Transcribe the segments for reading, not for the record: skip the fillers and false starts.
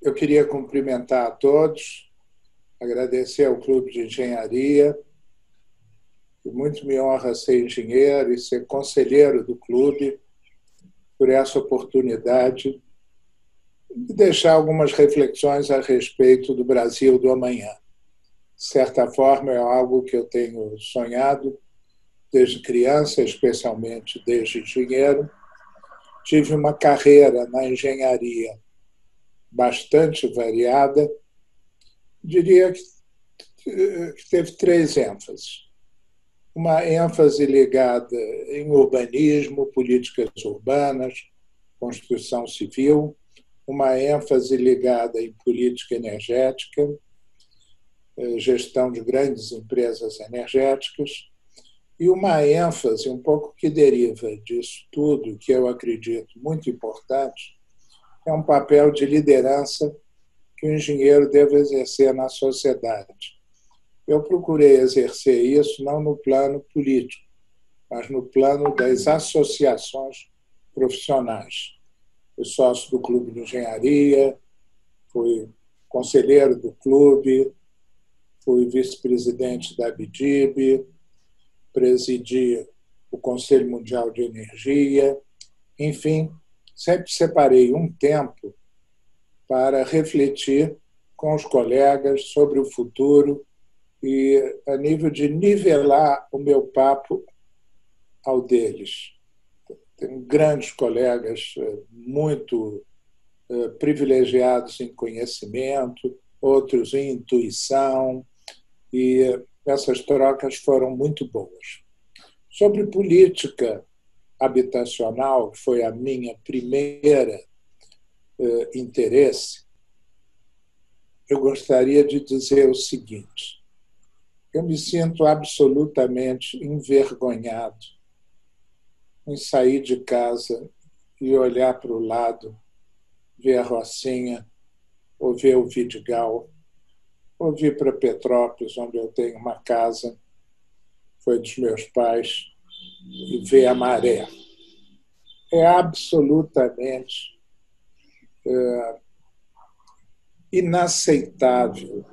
Eu queria cumprimentar a todos, agradecer ao Clube de Engenharia, que muito me honra ser engenheiro e ser conselheiro do clube, por essa oportunidade de deixar algumas reflexões a respeito do Brasil do amanhã. De certa forma, é algo que eu tenho sonhado desde criança, especialmente desde engenheiro. Tive uma carreira na engenharia bastante variada. Diria que teve três ênfases. Uma ênfase ligada em urbanismo, políticas urbanas, construção civil, uma ênfase ligada em política energética, gestão de grandes empresas energéticas, e uma ênfase um pouco que deriva disso tudo, que eu acredito muito importante, é um papel de liderança que o engenheiro deve exercer na sociedade. Eu procurei exercer isso não no plano político, mas no plano das associações profissionais. Fui sócio do Clube de Engenharia, fui conselheiro do clube, fui vice-presidente da ABDIB, presidi o Conselho Mundial de Energia. Enfim, sempre separei um tempo para refletir com os colegas sobre o futuro e a nível de nivelar o meu papo ao deles. Tenho grandes colegas muito privilegiados em conhecimento, outros em intuição, e essas trocas foram muito boas. Sobre política habitacional, que foi a minha primeira interesse, eu gostaria de dizer o seguinte: eu me sinto absolutamente envergonhado em sair de casa e olhar para o lado, ver a Rocinha, ou ver o Vidigal, ou vir para Petrópolis, onde eu tenho uma casa, foi dos meus pais, e ver a maré. É absolutamente inaceitável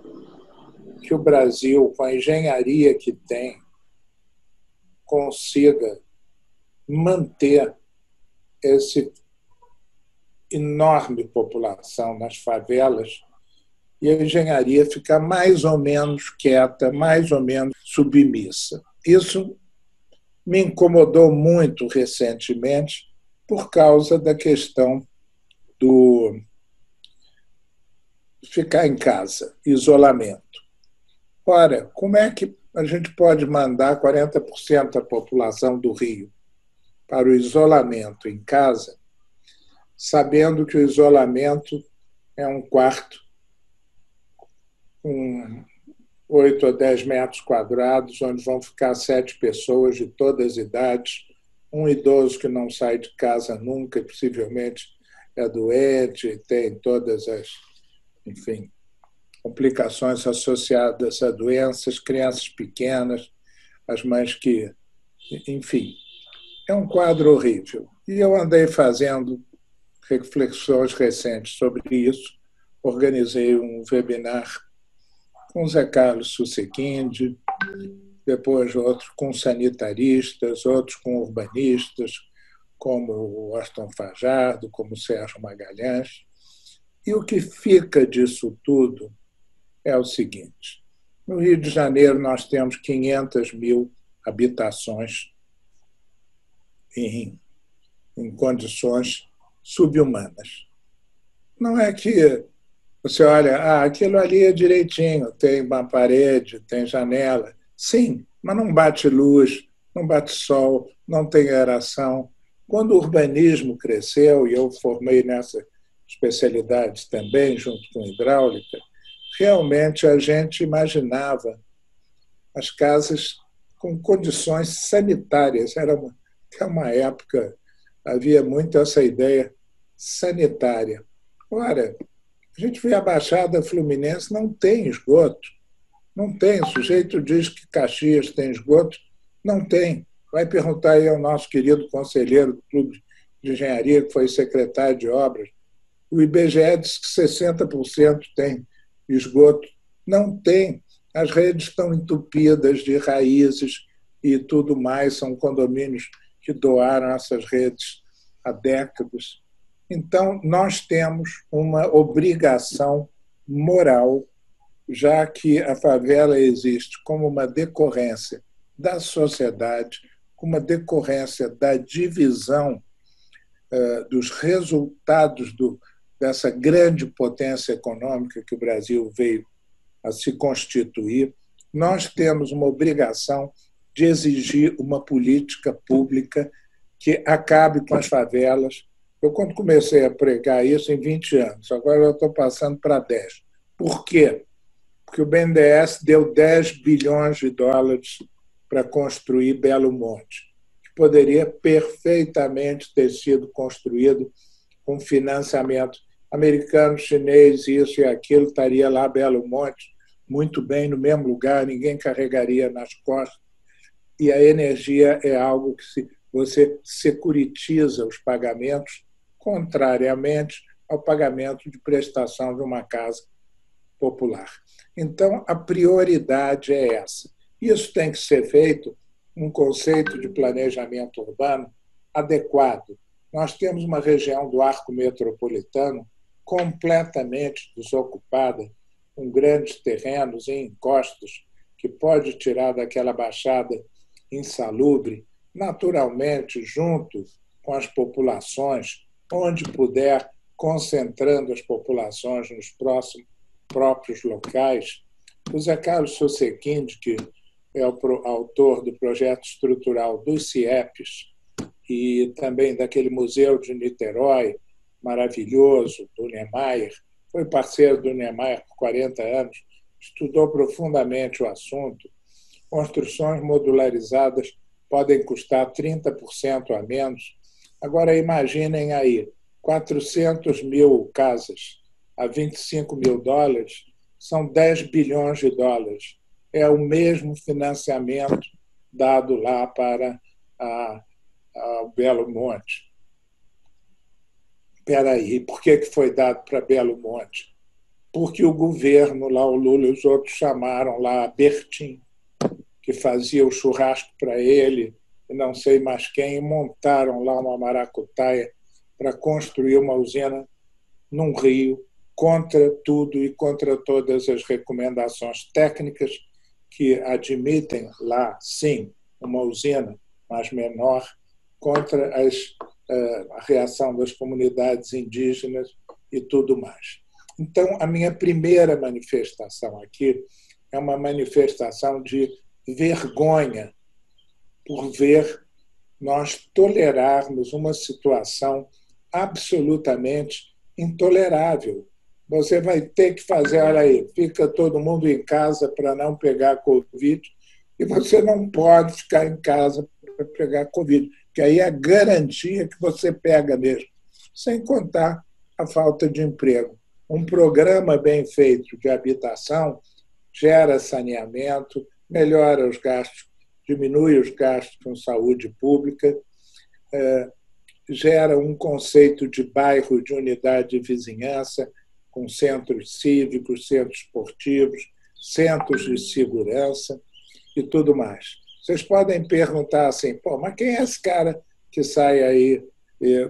que o Brasil, com a engenharia que tem, consiga manter essa enorme população nas favelas e a engenharia ficar mais ou menos quieta, mais ou menos submissa. Isso me incomodou muito recentemente por causa da questão do ficar em casa, isolamento. Ora, como é que a gente pode mandar 40% da população do Rio para o isolamento em casa, sabendo que o isolamento é um quarto com 8 a 10 metros quadrados, onde vão ficar 7 pessoas de todas as idades, um idoso que não sai de casa nunca, e possivelmente é doente, tem todas as, enfim, complicações associadas a doenças, crianças pequenas, as mães que, enfim, é um quadro horrível. E eu andei fazendo reflexões recentes sobre isso, organizei um webinar com Zé Carlos Susequinde, depois outro com sanitaristas, outros com urbanistas, como o Aston Fajardo, como o Sérgio Magalhães. E o que fica disso tudo é o seguinte: no Rio de Janeiro nós temos 500 mil habitações em condições subhumanas. Não é que você olha, aquilo ali é direitinho, tem uma parede, tem janela. Sim, mas não bate luz, não bate sol, não tem aeração. Quando o urbanismo cresceu, e eu formei nessa especialidade também, junto com hidráulica, realmente a gente imaginava as casas com condições sanitárias. Era uma época, havia muito essa ideia sanitária. Ora, a gente vê a Baixada Fluminense, não tem esgoto. Não tem. O sujeito diz que Caxias tem esgoto. Não tem. Vai perguntar aí ao nosso querido conselheiro do Clube de Engenharia, que foi secretário de Obras. O IBGE diz que 60% tem esgoto. Não tem. As redes estão entupidas de raízes e tudo mais. São condomínios que doaram essas redes há décadas. Então, nós temos uma obrigação moral, já que a favela existe como uma decorrência da sociedade, como uma decorrência da divisão dos resultados dessa grande potência econômica que o Brasil veio a se constituir. Nós temos uma obrigação de exigir uma política pública que acabe com as favelas. Eu, quando comecei a pregar isso, em 20 anos, agora eu estou passando para 10. Por quê? Porque o BNDES deu 10 bilhões de dólares para construir Belo Monte, que poderia perfeitamente ter sido construído com financiamento americano, chinês, isso e aquilo, estaria lá Belo Monte, muito bem, no mesmo lugar, ninguém carregaria nas costas. E a energia é algo que você securitiza os pagamentos, contrariamente ao pagamento de prestação de uma casa popular. Então, a prioridade é essa. Isso tem que ser feito um conceito de planejamento urbano adequado. Nós temos uma região do arco metropolitano completamente desocupada, com grandes terrenos em encostos, que pode tirar daquela baixada insalubre, naturalmente, junto com as populações, onde puder, concentrando as populações nos próprios locais. O Zé Carlos Sossequinde, que é o autor do projeto estrutural dos CIEPs e também daquele museu de Niterói, maravilhoso, do Niemeyer, foi parceiro do Niemeyer por 40 anos, estudou profundamente o assunto. Construções modularizadas podem custar 30% a menos. Agora, imaginem aí, 400 mil casas a 25 mil dólares são 10 bilhões de dólares. É o mesmo financiamento dado lá para a Belo Monte. Espera aí, por que foi dado para Belo Monte? Porque o governo, lá o Lula e os outros, chamaram lá a Bertin, que fazia o churrasco para ele, e não sei mais quem, e montaram lá uma maracutaia para construir uma usina num rio, contra tudo e contra todas as recomendações técnicas que admitem lá, sim, uma usina, mas menor, contra a reação das comunidades indígenas e tudo mais. Então, a minha primeira manifestação aqui é uma manifestação de vergonha por ver nós tolerarmos uma situação absolutamente intolerável. Você vai ter que fazer, olha aí, fica todo mundo em casa para não pegar Covid, e você não pode ficar em casa para pegar Covid, porque aí é a garantia que você pega mesmo, sem contar a falta de emprego. Um programa bem feito de habitação gera saneamento, melhora os gastos, diminui os gastos com saúde pública, gera um conceito de bairro, de unidade de vizinhança, com centros cívicos, centros esportivos, centros de segurança e tudo mais. Vocês podem perguntar assim, pô, mas quem é esse cara que sai aí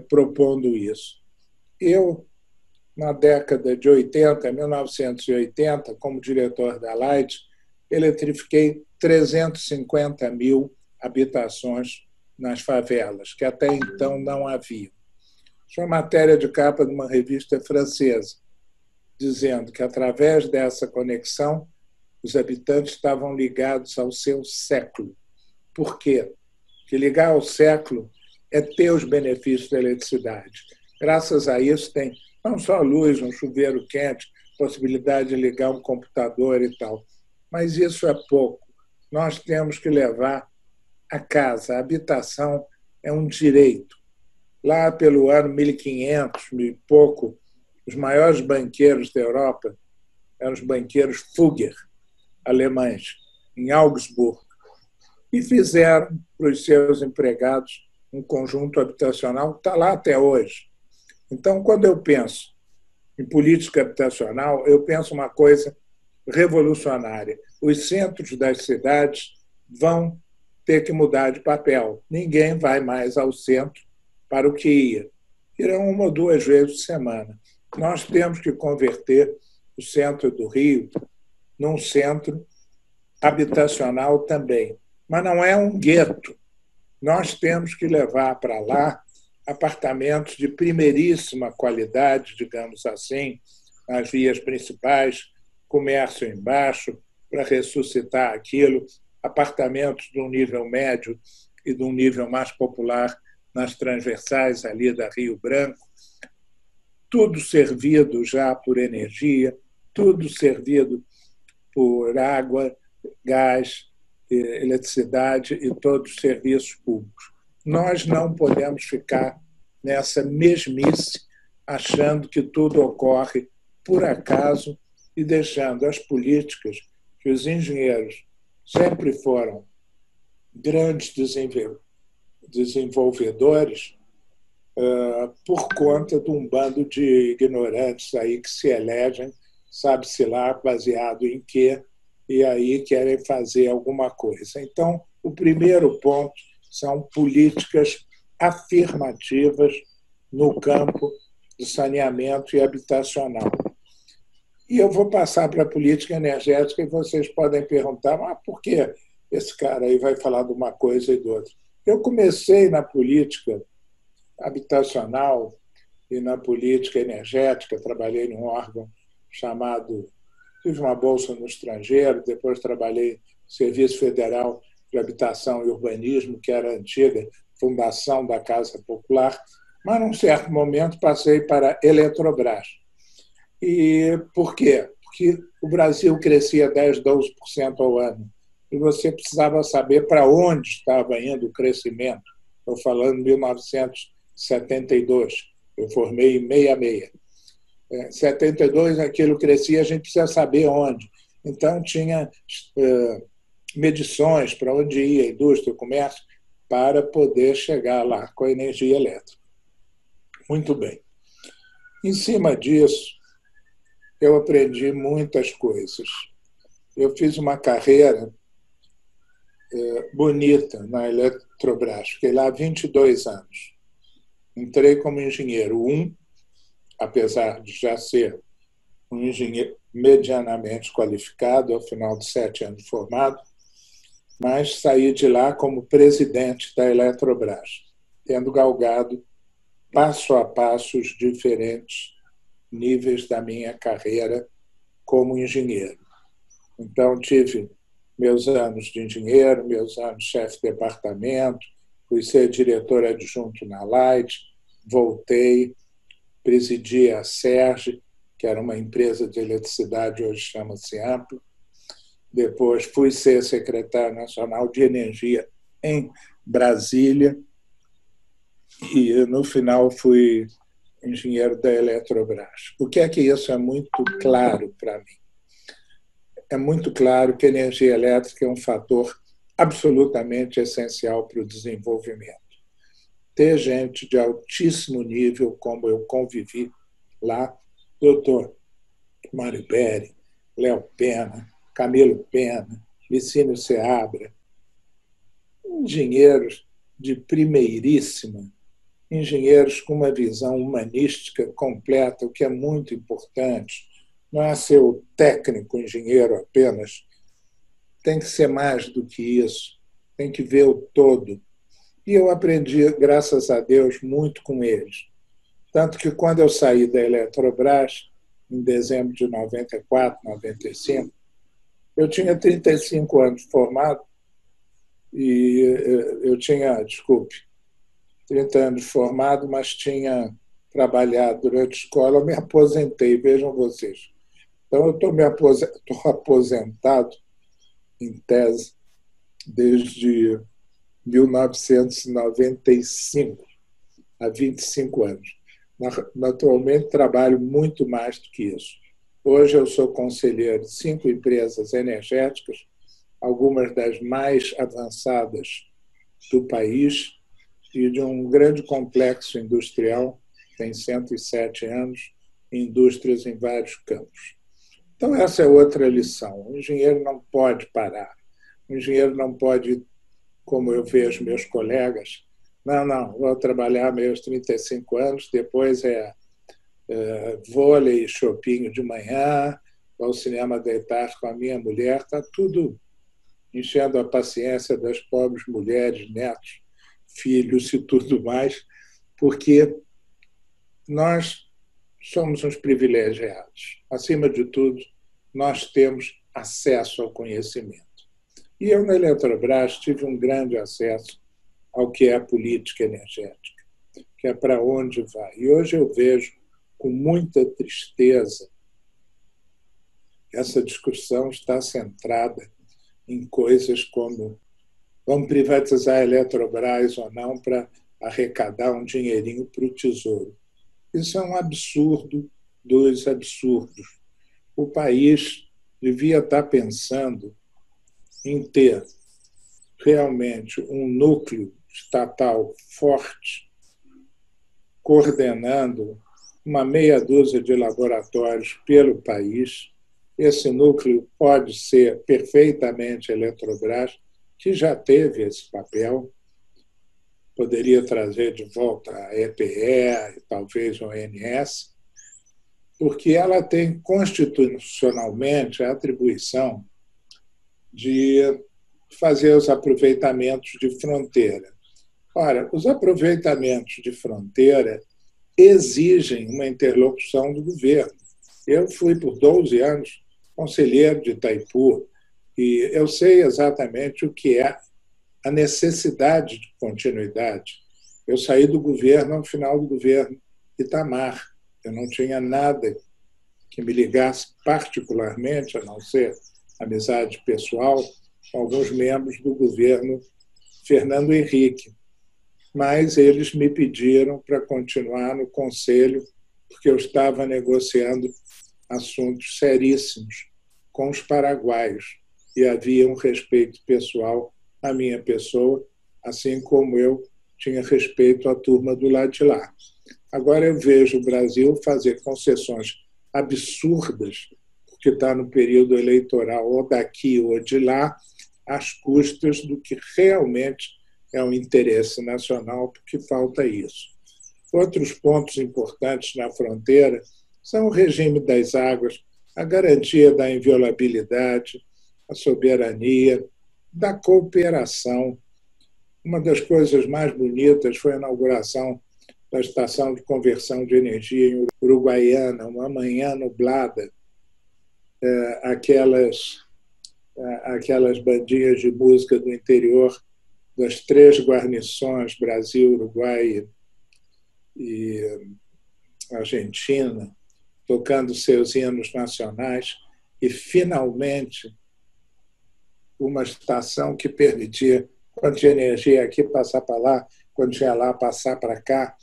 propondo isso? Eu, na década de 80, 1980, como diretor da Light, eletrifiquei 350 mil habitações nas favelas, que até então não havia. Foi matéria de capa de uma revista francesa, dizendo que, através dessa conexão, os habitantes estavam ligados ao seu século. Por quê? Porque ligar ao século é ter os benefícios da eletricidade. Graças a isso, tem não só luz, um chuveiro quente, possibilidade de ligar um computador e tal. Mas isso é pouco. Nós temos que levar a casa, a habitação é um direito. Lá pelo ano 1500, mil e pouco, os maiores banqueiros da Europa eram os banqueiros Fugger, alemães, em Augsburgo, e fizeram para os seus empregados um conjunto habitacional que está lá até hoje. Então, quando eu penso em política habitacional, eu penso uma coisa revolucionária. Os centros das cidades vão ter que mudar de papel. Ninguém vai mais ao centro para o que ia. Irão 1 ou 2 vezes por semana. Nós temos que converter o centro do Rio num centro habitacional também. Mas não é um gueto. Nós temos que levar para lá apartamentos de primeiríssima qualidade, digamos assim, nas vias principais, comércio embaixo, para ressuscitar aquilo, apartamentos de um nível médio e de um nível mais popular nas transversais ali da Rio Branco, tudo servido já por energia, tudo servido por água, gás, eletricidade e todos os serviços públicos. Nós não podemos ficar nessa mesmice, achando que tudo ocorre por acaso e deixando as políticas que os engenheiros sempre foram grandes desenvolvedores por conta de um bando de ignorantes aí que se elegem, sabe-se lá baseado em quê, e aí querem fazer alguma coisa. Então, o primeiro ponto são políticas afirmativas no campo do saneamento e habitacional. E eu vou passar para a política energética e vocês podem perguntar, mas por que esse cara aí vai falar de uma coisa e de outra? Eu comecei na política habitacional e na política energética, trabalhei num órgão chamado... Tive uma bolsa no estrangeiro, depois trabalhei no Serviço Federal de Habitação e Urbanismo, que era a antiga fundação da Casa Popular, mas, num certo momento, passei para a Eletrobras. E por quê? Porque o Brasil crescia 10%, 12% ao ano, e você precisava saber para onde estava indo o crescimento. Estou falando de 1972, eu formei em 66. 72, aquilo crescia, a gente precisa saber onde. Então, tinha medições para onde ia a indústria, o comércio, para poder chegar lá com a energia elétrica. Muito bem. Em cima disso, eu aprendi muitas coisas. Eu fiz uma carreira bonita na Eletrobras, fiquei lá 22 anos. Entrei como engenheiro 1, apesar de já ser um engenheiro medianamente qualificado, ao final de 7 anos formado, mas saí de lá como presidente da Eletrobras, tendo galgado passo a passo os diferentes níveis da minha carreira como engenheiro. Então, tive meus anos de engenheiro, meus anos chefe de departamento, fui ser diretor adjunto na Light, voltei, presidi a SERG, que era uma empresa de eletricidade, hoje chama-se Amplo. Depois fui ser secretário nacional de energia em Brasília e, no final, fui engenheiro da Eletrobras. Por que é que isso é muito claro para mim? É muito claro que a energia elétrica é um fator absolutamente essencial para o desenvolvimento. Ter gente de altíssimo nível, como eu convivi lá, doutor Mário Peri, Léo Pena, Camilo Pena, Licínio Seabra, engenheiros de primeiríssima, engenheiros com uma visão humanística completa, o que é muito importante. Não é ser o técnico engenheiro apenas, tem que ser mais do que isso, tem que ver o todo. E eu aprendi, graças a Deus, muito com eles. Tanto que, quando eu saí da Eletrobras, em dezembro de 94, 95, eu tinha 35 anos formado e eu tinha, 30 anos formado, mas tinha trabalhado durante a escola, eu me aposentei, vejam vocês. Então, eu estou aposentado, em tese, desde 1995, há 25 anos. Naturalmente, trabalho muito mais do que isso. Hoje eu sou conselheiro de 5 empresas energéticas, algumas das mais avançadas do país, e de um grande complexo industrial, tem 107 anos, indústrias em vários campos. Então, essa é outra lição. O engenheiro não pode parar. O engenheiro não pode, como eu vejo meus colegas, não, vou trabalhar meus 35 anos, depois vôlei, shopping de manhã, vou ao cinema deitar com a minha mulher, está tudo enchendo a paciência das pobres mulheres, netos, filhos e tudo mais, porque nós somos uns privilegiados. Acima de tudo, nós temos acesso ao conhecimento. E eu, na Eletrobras, tive um grande acesso ao que é a política energética, que é para onde vai. E hoje eu vejo com muita tristeza essa discussão está centrada em coisas como vamos privatizar a Eletrobras ou não para arrecadar um dinheirinho para o Tesouro. Isso é um absurdo dos absurdos. O país devia estar pensando em ter realmente um núcleo estatal forte, coordenando uma meia dúzia de laboratórios pelo país. Esse núcleo pode ser perfeitamente a Eletrobras, que já teve esse papel, poderia trazer de volta a EPE e talvez o ONS, porque ela tem constitucionalmente a atribuição de fazer os aproveitamentos de fronteira. Ora, os aproveitamentos de fronteira exigem uma interlocução do governo. Eu fui por 12 anos conselheiro de Itaipu e eu sei exatamente o que é a necessidade de continuidade. Eu saí do governo ao final do governo Itamar. Eu não tinha nada que me ligasse particularmente, a não ser amizade pessoal, com alguns membros do governo Fernando Henrique. Mas eles me pediram para continuar no conselho, porque eu estava negociando assuntos seríssimos com os paraguaios e havia um respeito pessoal à minha pessoa, assim como eu tinha respeito à turma do lado de lá. Agora eu vejo o Brasil fazer concessões absurdas, porque está no período eleitoral ou daqui ou de lá, às custas do que realmente é um interesse nacional, porque falta isso. Outros pontos importantes na fronteira são o regime das águas, a garantia da inviolabilidade, a soberania, da cooperação. Uma das coisas mais bonitas foi a inauguração da estação de conversão de energia em Uruguaiana, uma manhã nublada, aquelas bandinhas de música do interior das 3 guarnições, Brasil, Uruguai e Argentina, tocando seus hinos nacionais, e, finalmente, uma estação que permitia, quando tinha energia aqui, passar para lá, quando tinha lá, passar para cá.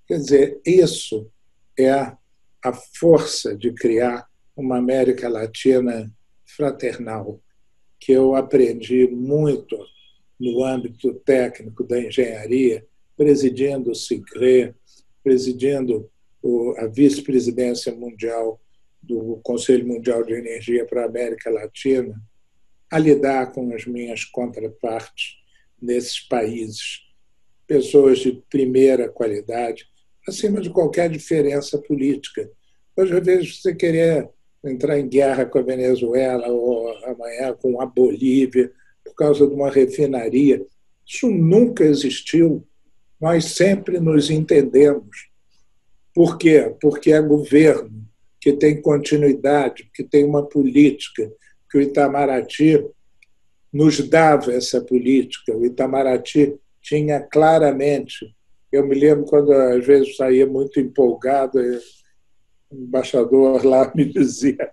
Quer dizer, isso é a força de criar uma América Latina fraternal, que eu aprendi muito no âmbito técnico da engenharia, presidindo o SIGRE, presidindo a vice-presidência mundial do Conselho Mundial de Energia para a América Latina, a lidar com as minhas contrapartes nesses países, pessoas de primeira qualidade, acima de qualquer diferença política. Hoje eu vejo você querer entrar em guerra com a Venezuela ou amanhã com a Bolívia por causa de uma refinaria. Isso nunca existiu. Nós sempre nos entendemos. Por quê? Porque é governo que tem continuidade, que tem uma política, que o Itamaraty nos dava essa política. O Itamaraty tinha claramente... Eu me lembro quando, às vezes, saía muito empolgado, o embaixador lá me dizia: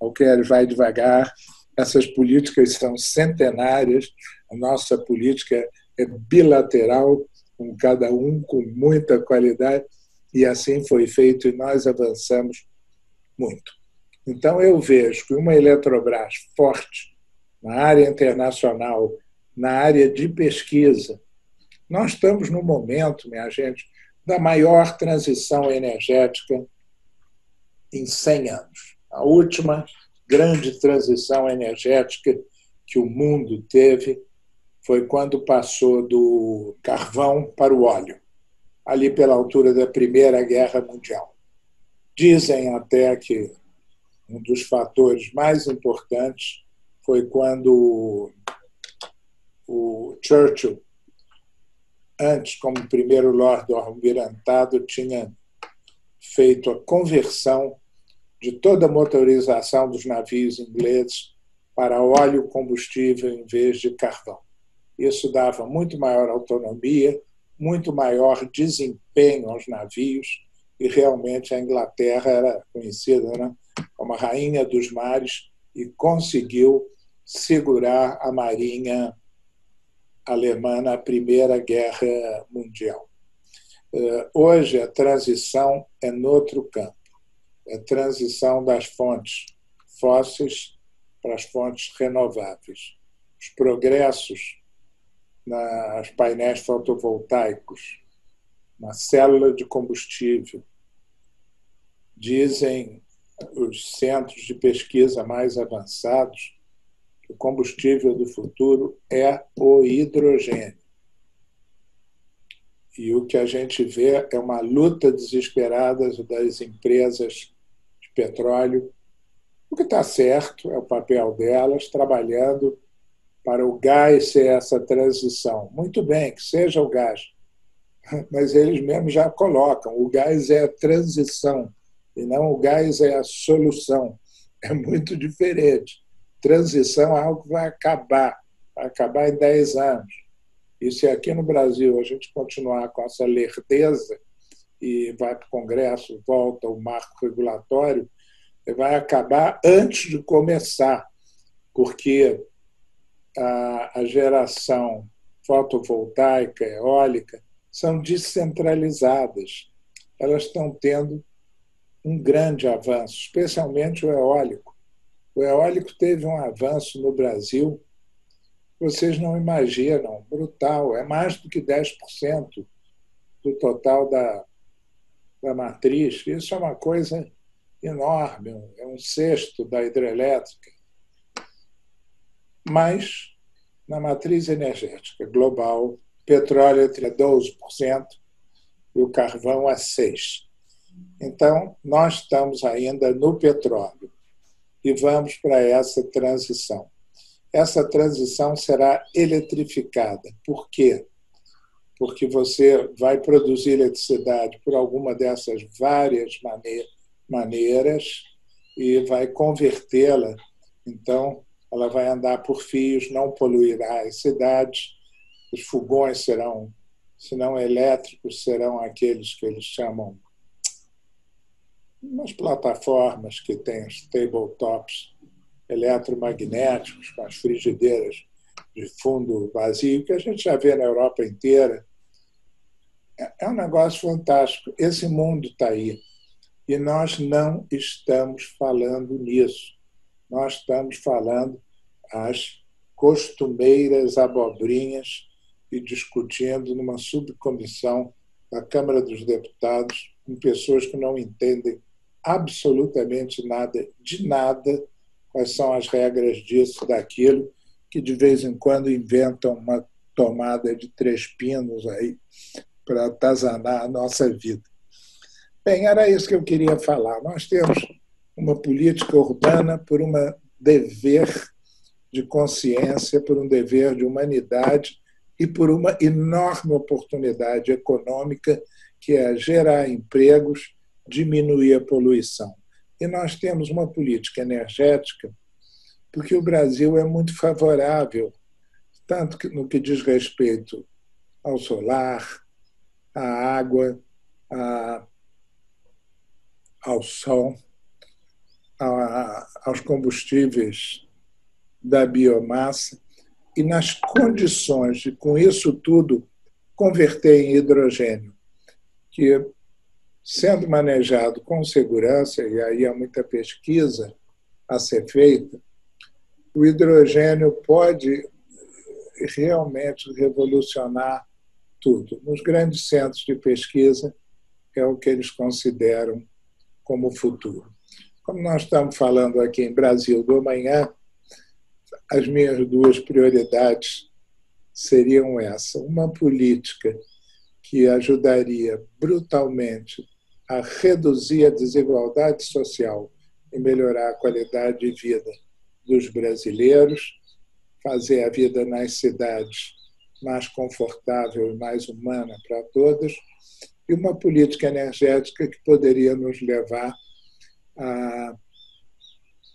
Alqueri, vai devagar, essas políticas são centenárias, a nossa política é bilateral, com cada um com muita qualidade, e assim foi feito e nós avançamos muito. Então, eu vejo que uma Eletrobras forte na área internacional, na área de pesquisa, nós estamos no momento, minha gente, da maior transição energética em 100 anos. A última grande transição energética que o mundo teve foi quando passou do carvão para o óleo, ali pela altura da Primeira Guerra Mundial. Dizem até que um dos fatores mais importantes foi quando o Churchill, antes como primeiro Lord do Almirantado, tinha feito a conversão de toda a motorização dos navios ingleses para óleo combustível em vez de carvão. Isso dava muito maior autonomia, muito maior desempenho aos navios, e realmente a Inglaterra era conhecida, né, como a rainha dos mares e conseguiu segurar a marinha alemã na Primeira Guerra Mundial. Hoje a transição é no outro campo, é a transição das fontes fósseis para as fontes renováveis. Os progressos nos painéis fotovoltaicos, na célula de combustível, dizem os centros de pesquisa mais avançados que o combustível do futuro é o hidrogênio. E o que a gente vê é uma luta desesperada das empresas de petróleo. O que está certo é o papel delas, trabalhando para o gás ser essa transição. Muito bem, que seja o gás. Mas eles mesmos já colocam, o gás é a transição, e não o gás é a solução. É muito diferente. Transição é algo que vai acabar em 10 anos. E se aqui no Brasil a gente continuar com essa lerdeza e vai para o Congresso, volta o marco regulatório, vai acabar antes de começar, porque a geração fotovoltaica, eólica, são descentralizadas. Elas estão tendo um grande avanço, especialmente o eólico. O eólico teve um avanço no Brasil, vocês não imaginam, brutal. É mais do que 10% do total da matriz. Isso é uma coisa enorme, é um sexto da hidrelétrica. Mas, na matriz energética global, petróleo é 12% e o carvão é 6%. Então, nós estamos ainda no petróleo e vamos para essa transição. Essa transição será eletrificada. Por quê? Porque você vai produzir eletricidade por alguma dessas várias maneiras e vai convertê-la. Então, ela vai andar por fios, não poluirá as cidades. Os fogões serão, se não elétricos, serão aqueles que eles chamam umas plataformas que têm os tabletops eletromagnéticos, com as frigideiras de fundo vazio, que a gente já vê na Europa inteira. É um negócio fantástico. Esse mundo está aí. E nós não estamos falando nisso. Nós estamos falando as costumeiras abobrinhas e discutindo numa subcomissão da Câmara dos Deputados com pessoas que não entendem absolutamente nada de nada, quais são as regras disso, daquilo, que de vez em quando inventam uma tomada de 3 pinos aí para atazanar a nossa vida. Bem, era isso que eu queria falar. Nós temos uma política urbana por um dever de consciência, por um dever de humanidade e por uma enorme oportunidade econômica, que é gerar empregos, diminuir a poluição. E nós temos uma política energética porque o Brasil é muito favorável, tanto no que diz respeito ao solar, à água, ao sol, aos combustíveis da biomassa, e nas condições de, com isso tudo, converter em hidrogênio, que, sendo manejado com segurança, e aí há muita pesquisa a ser feita, o hidrogênio pode realmente revolucionar tudo. Nos grandes centros de pesquisa, é o que eles consideram como futuro. Como nós estamos falando aqui em Brasil do amanhã, as minhas duas prioridades seriam essa: uma política que ajudaria brutalmente a reduzir a desigualdade social e melhorar a qualidade de vida dos brasileiros, fazer a vida nas cidades mais confortável e mais humana para todos, e uma política energética que poderia nos levar a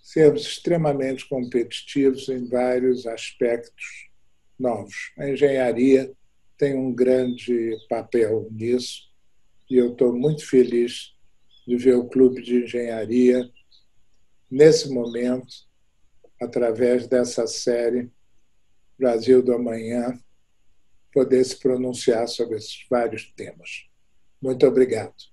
sermos extremamente competitivos em vários aspectos novos. A engenharia tem um grande papel nisso e eu estou muito feliz de ver o Clube de Engenharia, nesse momento, através dessa série Brasil do Amanhã, poder se pronunciar sobre esses vários temas. Muito obrigado.